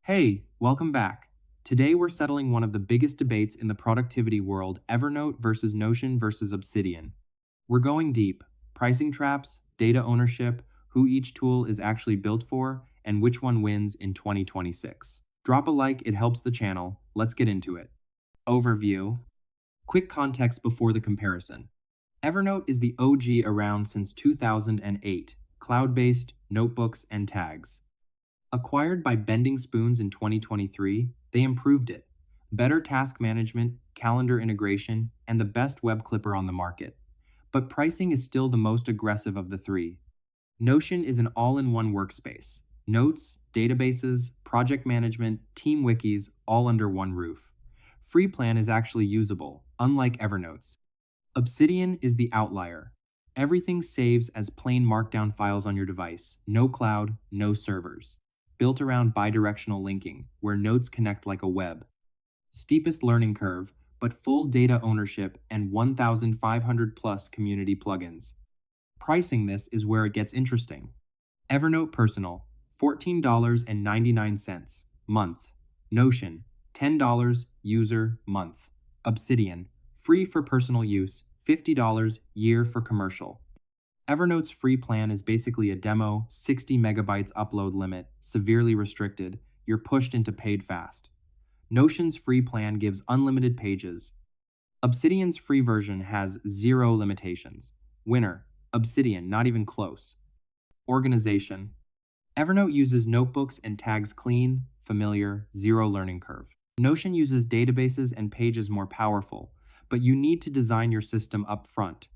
Hey, welcome back. Today we're settling one of the biggest debates in the productivity world, Evernote versus Notion versus Obsidian. We're going deep: pricing traps, data ownership, who each tool is actually built for, and which one wins in 2026. Drop a like, it helps the channel. Let's get into it. Overview. Quick context before the comparison. Evernote is the OG around since 2008, cloud-based, notebooks, and tags. Acquired by Bending Spoons in 2023, they improved it. Better task management, calendar integration, and the best web clipper on the market. But pricing is still the most aggressive of the three. Notion is an all-in-one workspace. Notes, databases, project management, team wikis, all under one roof. Free plan is actually usable, unlike Evernote's. Obsidian is the outlier. Everything saves as plain markdown files on your device, no cloud, no servers. Built around bidirectional linking, where nodes connect like a web. Steepest learning curve, but full data ownership and 1,500 plus community plugins. Pricing this is where it gets interesting. Evernote Personal, $14.99 month. Notion, $10 user month. Obsidian, free for personal use, $50 year for commercial. Evernote's free plan is basically a demo, 60 megabytes upload limit, severely restricted. You're pushed into paid fast. Notion's free plan gives unlimited pages. Obsidian's free version has zero limitations. Winner, Obsidian, not even close. Organization. Evernote uses notebooks and tags clean, familiar, zero learning curve. Notion uses databases and pages more powerful, but you need to design your system up front.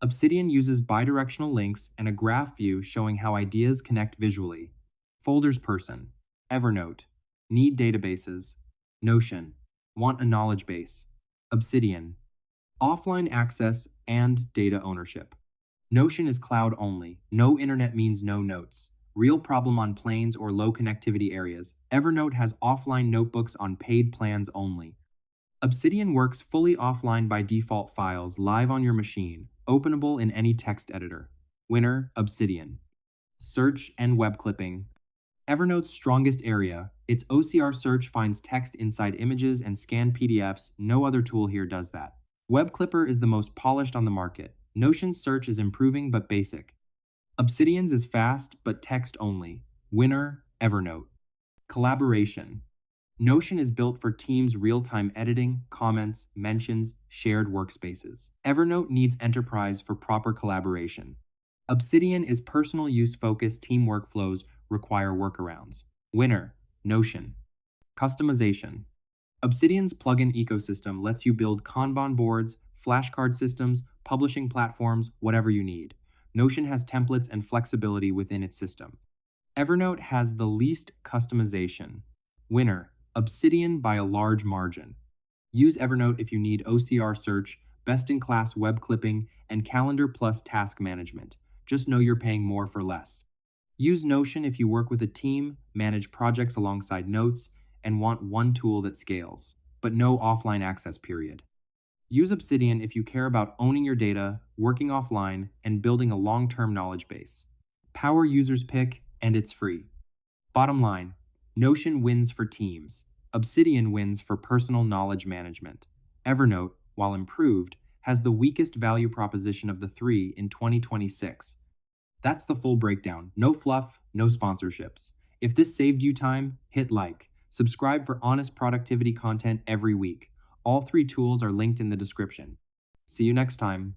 Obsidian uses bidirectional links and a graph view showing how ideas connect visually. Folders person. Evernote. Need databases. Notion. Want a knowledge base. Obsidian. Offline access and data ownership. Notion is cloud only. No internet means no notes. Real problem on planes or low connectivity areas. Evernote has offline notebooks on paid plans only. Obsidian works fully offline by default, files live on your machine, openable in any text editor. Winner, Obsidian. Search and web clipping. Evernote's strongest area, its OCR search finds text inside images and scanned PDFs. No other tool here does that. Web Clipper is the most polished on the market. Notion's search is improving but basic. Obsidian's is fast but text only. Winner, Evernote. Collaboration. Notion is built for teams' real-time editing, comments, mentions, shared workspaces. Evernote needs enterprise for proper collaboration. Obsidian is personal use-focused, team workflows require workarounds. Winner, Notion. Customization. Obsidian's plugin ecosystem lets you build Kanban boards, flashcard systems, publishing platforms, whatever you need. Notion has templates and flexibility within its system. Evernote has the least customization. Winner, Obsidian by a large margin. Use Evernote if you need OCR search, best-in-class web clipping, and calendar plus task management. Just know you're paying more for less. Use Notion if you work with a team, manage projects alongside notes, and want one tool that scales, but no offline access period. Use Obsidian if you care about owning your data, working offline, and building a long-term knowledge base. Power users pick, and it's free. Bottom line, Notion wins for teams. Obsidian wins for personal knowledge management. Evernote, while improved, has the weakest value proposition of the three in 2026. That's the full breakdown. No fluff, no sponsorships. If this saved you time, hit like. Subscribe for honest productivity content every week. All three tools are linked in the description. See you next time.